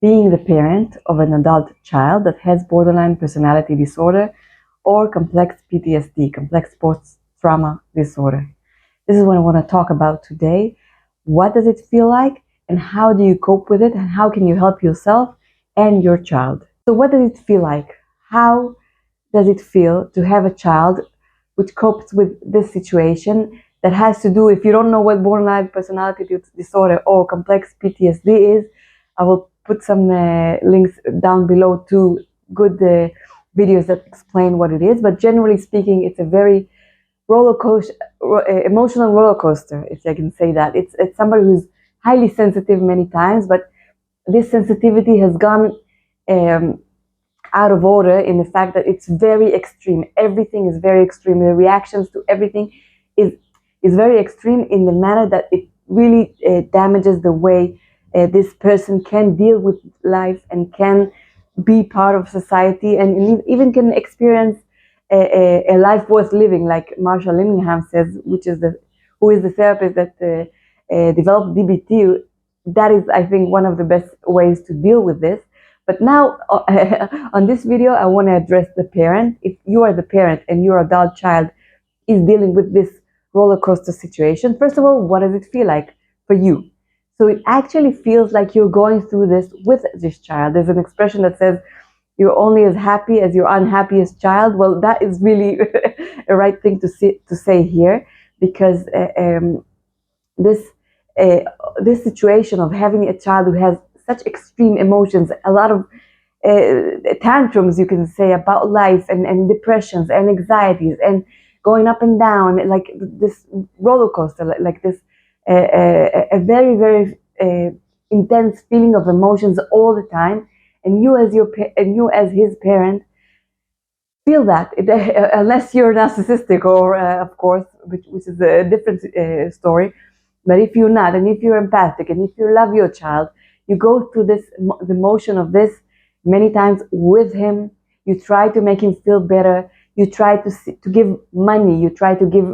being the parent of an adult child that has borderline personality disorder or complex PTSD, complex post-trauma disorder. This is what I want to talk about today. What does it feel like, and how do you cope with it, and how can you help yourself and your child? So what does it feel like? How does it feel to have a child which copes with this situation that has to do, if you don't know what borderline personality disorder or complex PTSD is, I will put some links down below to good videos that explain what it is. But generally speaking, it's a very emotional roller coaster, if I can say that. It's somebody who's highly sensitive many times, but this sensitivity has gone out of order in the fact that it's very extreme. Everything is very extreme. The reactions to everything is very extreme in the manner that it really damages the way this person can deal with life and can be part of society and even can experience a life worth living, like Marshall Limingham says, who is the therapist that developed DBT. That is, I think, one of the best ways to deal with this. But now, on this video, I want to address the parent. If you are the parent and your adult child is dealing with this roller coaster situation, first of all, what does it feel like for you? So it actually feels like you're going through this with this child. There's an expression that says, you're only as happy as your unhappiest child. Well, that is really a right thing to say here, because this situation of having a child who has such extreme emotions, a lot of tantrums, you can say, about life, and depressions and anxieties and going up and down, like this roller coaster, like this a very, very intense feeling of emotions all the time. And you as his parent feel that, unless you're narcissistic, or of course, which is a different story. But if you're not, and if you're empathic, and if you love your child, you go through the motion of this many times with him. You try to make him feel better. You try to give money. You try to give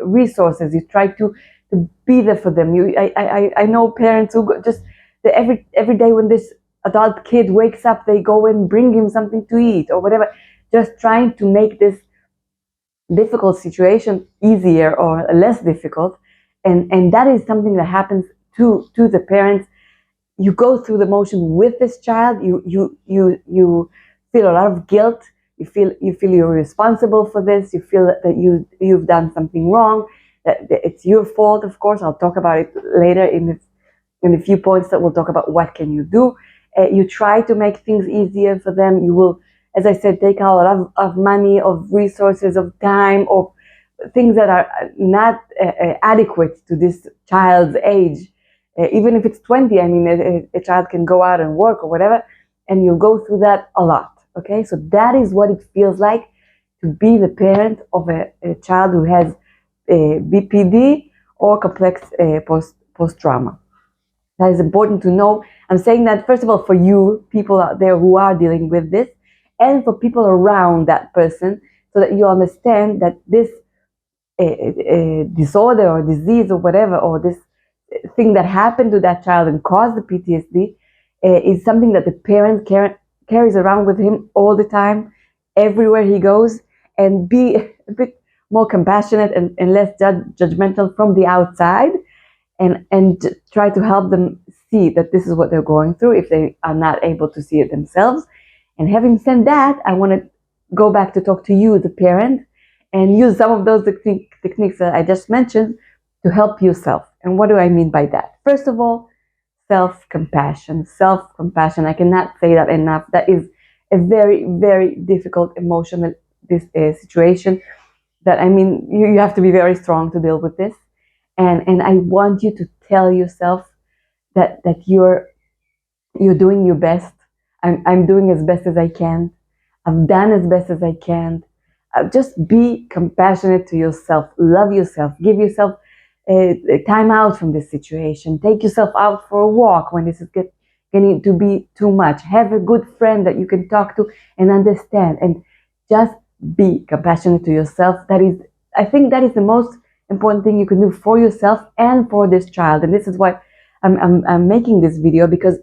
resources. You try to be there for them. I know parents who just every day when this adult kid wakes up, they go and bring him something to eat or whatever, just trying to make this difficult situation easier or less difficult. And that is something that happens to the parents. You go through the motion with this child. You feel a lot of guilt. You feel you're responsible for this. You feel that you've done something wrong, that it's your fault. Of course, I'll talk about it later in a few points that we'll talk about what can you do. You try to make things easier for them. You will, as I said, take out a lot of money, of resources, of time, of things that are not adequate to this child's age. Even if it's 20, I mean, a child can go out and work or whatever, and you'll go through that a lot. Okay, so that is what it feels like to be the parent of a child who has BPD or complex post-trauma. That is important to know. I'm saying that, first of all, for you, people out there who are dealing with this, and for people around that person, so that you understand that this disorder or disease or whatever, or this thing that happened to that child and caused the PTSD is something that the parent carries around with him all the time, everywhere he goes, and be a bit more compassionate and less judgmental from the outside, and try to help them see that this is what they're going through if they are not able to see it themselves. And having said that, I want to go back to talk to you, the parent, and use some of those techniques that I just mentioned to help yourself. And what do I mean by that? First of all, self-compassion. Self-compassion, I cannot say that enough. That is a very, very difficult emotional situation that, I mean, you have to be very strong to deal with this. And I want you to tell yourself that you're doing your best. I'm doing as best as I can. I've done as best as I can. Just be compassionate to yourself. Love yourself. Give yourself time out from this situation. Take yourself out for a walk when this is getting to be too much. Have a good friend that you can talk to and understand. And just be compassionate to yourself. I think that is the most important thing you can do for yourself and for this child. And this is why I'm making this video, because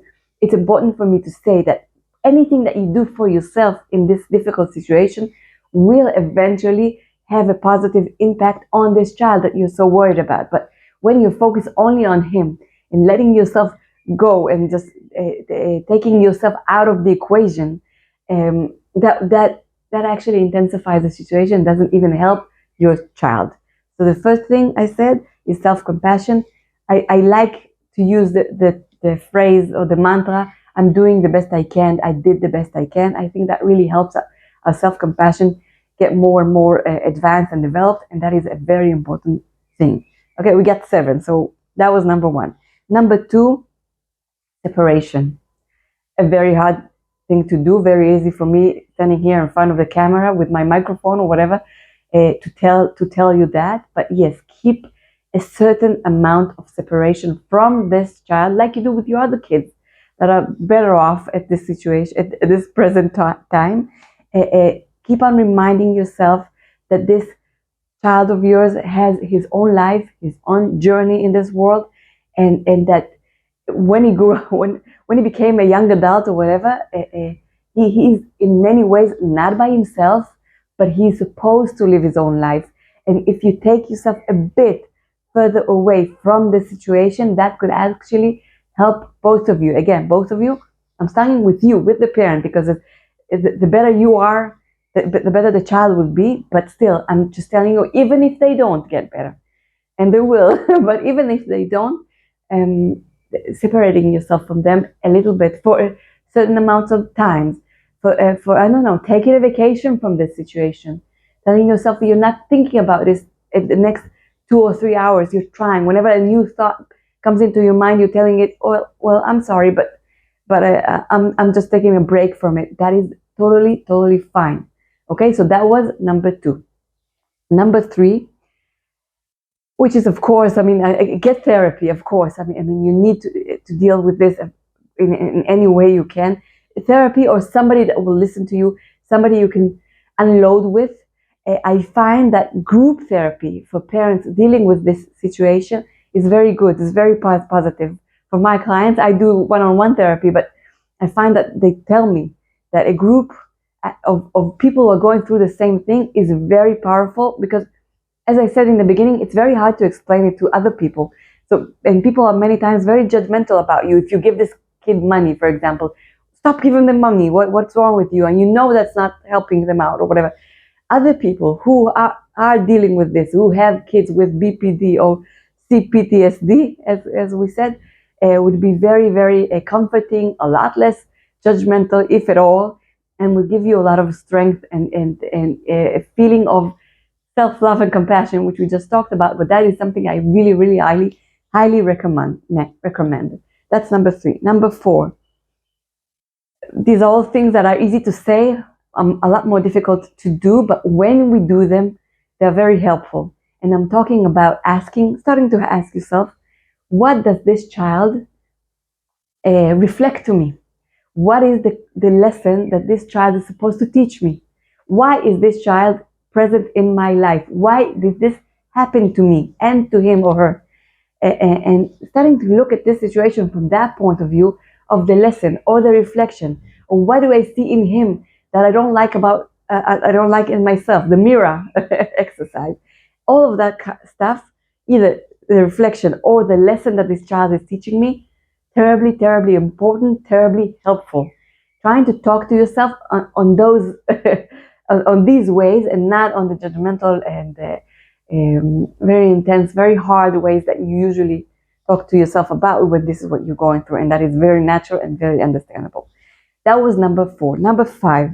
it's important for me to say that anything that you do for yourself in this difficult situation will eventually have a positive impact on this child that you're so worried about. But when you focus only on him and letting yourself go and just taking yourself out of the equation, that actually intensifies the situation, doesn't even help your child. So the first thing I said is self-compassion. I like to use the phrase or the mantra, I'm doing the best I can, I did the best I can. I think that really helps our self-compassion get more and more advanced and developed, and that is a very important thing. Okay, we got 7, so that was number 1. Number 2, separation. A very hard thing to do, very easy for me standing here in front of the camera with my microphone or whatever to tell you that. But yes, keep a certain amount of separation from this child, like you do with your other kids that are better off at this situation, at this present time. Keep on reminding yourself that this child of yours has his own life, his own journey in this world, and that when he grew up, when he became a young adult or whatever, he's in many ways not by himself, but he's supposed to live his own life. And if you take yourself a bit further away from the situation, that could actually help both of you. Again, both of you. I'm starting with you, with the parent, because the better you are, the better the child will be. But still, I'm just telling you, even if they don't get better, and they will, but even if they don't, separating yourself from them a little bit for certain amounts of times, for I don't know, taking a vacation from this situation, telling yourself that you're not thinking about this in the next 2 or 3 hours. You're trying. Whenever a new thought comes into your mind, you're telling it, "Oh, well, I'm sorry, but I'm just taking a break from it." That is totally fine. Okay, so that was number 2. Number 3, which is, of course, I mean, get therapy, of course. I mean, you need to deal with this in any way you can. Therapy, or somebody that will listen to you, somebody you can unload with. I find that group therapy for parents dealing with this situation is very good. It's very positive. For my clients, I do one-on-one therapy, but I find that they tell me that a group of people who are going through the same thing is very powerful, because, as I said in the beginning, it's very hard to explain it to other people. So, and people are many times very judgmental about you. If you give this kid money, for example, stop giving them money. What's wrong with you? And you know that's not helping them out or whatever. Other people who are dealing with this, who have kids with BPD or CPTSD, as we said, would be very comforting, a lot less judgmental, if at all, and will give you a lot of strength and a feeling of self-love and compassion, which we just talked about. But that is something I really highly recommend. That's number 3. Number 4, these are all things that are easy to say, a lot more difficult to do, but when we do them, they're very helpful. And I'm talking about starting to ask yourself, what does this child reflect to me? What is the lesson that this child is supposed to teach me? Why is this child present in my life? Why did this happen to me and to him or her? And starting to look at this situation from that point of view, of the lesson or the reflection, or what do I see in him that I don't like about I don't like in myself, the mirror exercise, all of that stuff, either the reflection or the lesson that this child is teaching me, terribly important, terribly helpful. Trying to talk to yourself on those on these ways, and not on the judgmental and very intense, very hard ways that you usually talk to yourself about when this is what you're going through, and that is very natural and very understandable. That was number 4. Number 5.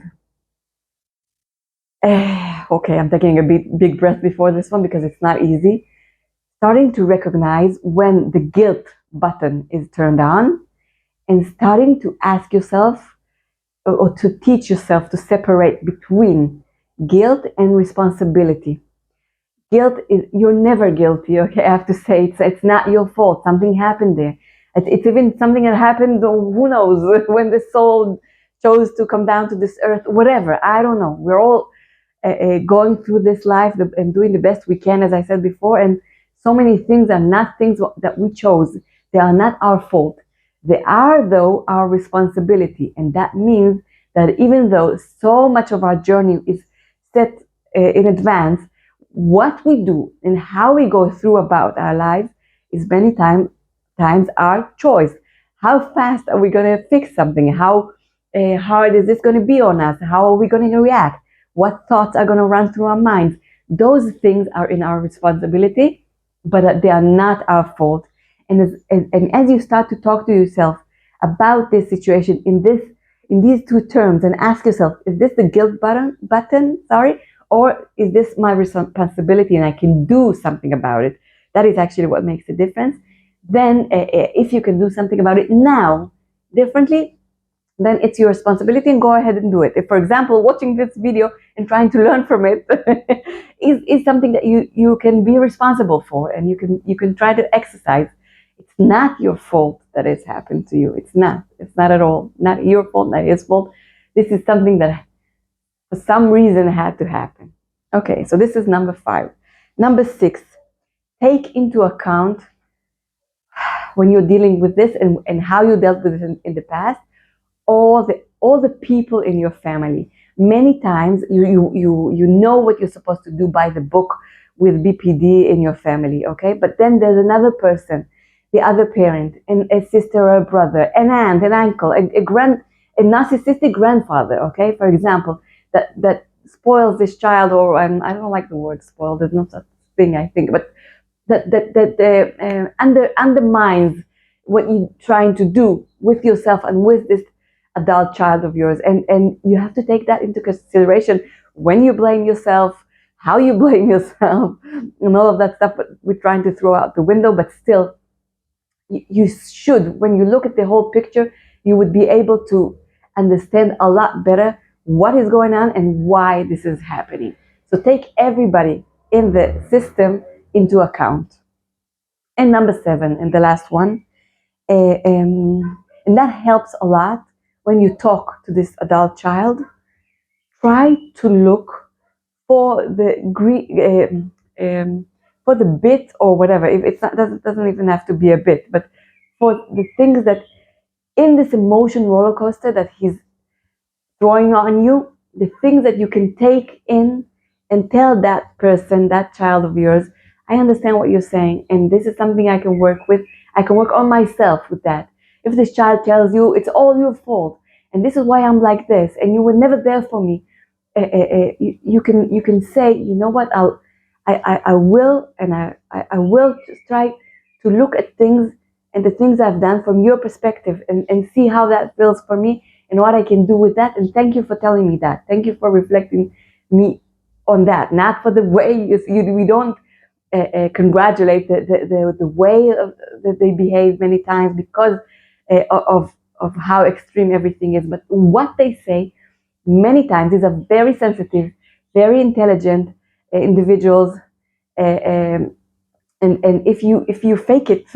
Okay, I'm taking a big breath before this one because it's not easy. Starting to recognize when the guilt button is turned on, and starting to ask yourself, or to teach yourself to separate between guilt and responsibility. Guilt is, you're never guilty, okay? I have to say, it's not your fault. Something happened there. It's even something that happened, who knows, when the soul chose to come down to this earth, whatever. I don't know. We're all going through this life and doing the best we can, as I said before. And so many things are not things that we chose. They are not our fault. They are, though, our responsibility. And that means that even though so much of our journey is set in advance, what we do and how we go through about our lives is many times our choice. How fast are we going to fix something? How hard is this going to be on us? How are we going to react? What thoughts are going to run through our minds? Those things are in our responsibility, but they are not our fault. And as you start to talk to yourself about this situation in these two terms, and ask yourself, is this the guilt button, sorry, or is this my responsibility and I can do something about it? That is actually what makes a difference. Then if you can do something about it now differently, then it's your responsibility and go ahead and do it. If, for example, watching this video and trying to learn from it is something that you can be responsible for, and you can try to exercise. It's not your fault that it's happened to you. It's not at all. Not your fault, not his fault. This is something that for some reason had to happen. Okay, so this is number 5. Number 6, take into account when you're dealing with this and how you dealt with it in the past, all the people in your family. Many times you know what you're supposed to do by the book with BPD in your family, okay? But then there's another person, the other parent, and a sister or a brother, an aunt, an uncle, a narcissistic grandfather, okay? For example, that spoils this child, or I don't like the word spoil. There's no such thing, I think, but that undermines what you're trying to do with yourself and with this adult child of yours. And you have to take that into consideration when you blame yourself, how you blame yourself, and all of that stuff. But we're trying to throw out the window. But still, you should, when you look at the whole picture, you would be able to understand a lot better what is going on and why this is happening. So take everybody in the system into account. And number 7, and the last one, and that helps a lot when you talk to this adult child. Try to look for for the bit or whatever. If it's not, doesn't even have to be a bit, but for the things that in this emotion roller coaster that he's throwing on you, the things that you can take in and tell that person, that child of yours, I understand what you're saying, and this is something I can work with. I can work on myself with that. If this child tells you it's all your fault, and this is why I'm like this, and you were never there for me, you can say, you know what, I will, and I will just try to look at things and the things I've done from your perspective, and see how that feels for me and what I can do with that. And thank you for telling me that. Thank you for reflecting me on that. Not for the way we don't congratulate the way that they behave many times because of how extreme everything is, but what they say many times. These are very sensitive, very intelligent individuals, and if you fake it,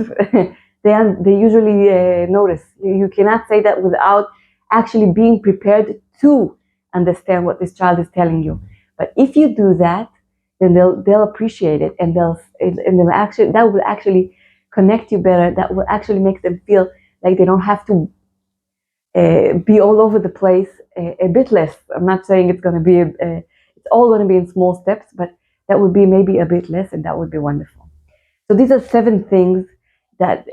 they usually notice. You cannot say that without actually being prepared to understand what this child is telling you. But if you do that, then they'll appreciate it, and they'll actually, that will actually connect you better. That will actually make them feel like they don't have to be all over the place. A bit less. I'm not saying it's going to be it's all going to be in small steps, but that would be maybe a bit less, and that would be wonderful. So these are 7 things that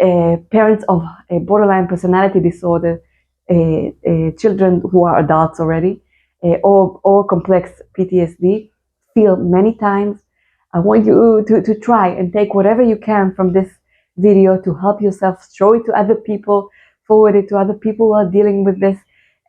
parents of a borderline personality disorder, children who are adults already, or complex PTSD feel many times. I want you to try and take whatever you can from this video to help yourself, show it to other people, forward it to other people who are dealing with this,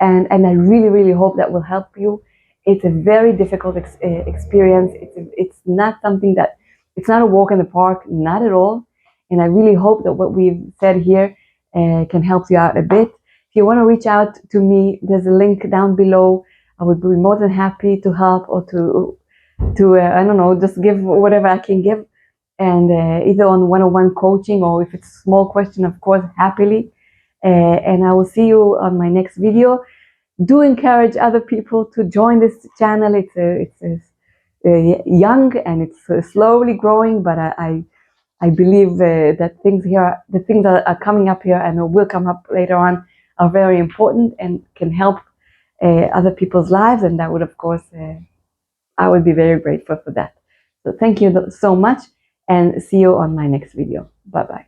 and I really, really hope that will help you. It's a very difficult experience. It's not something that, it's not a walk in the park, not at all. And I really hope that what we've said here can help you out a bit. If you want to reach out to me, there's a link down below. I would be more than happy to help, or to I don't know, just give whatever I can give, and either on one-on-one coaching, or if it's a small question, of course, happily. And I will see you on my next video. Do encourage other people to join this channel. It's young and it's slowly growing, but I I believe that the things that are coming up here and will come up later on are very important and can help other people's lives. And that would, of course, I would be very grateful for that. So thank you so much, and see you on my next video. Bye bye.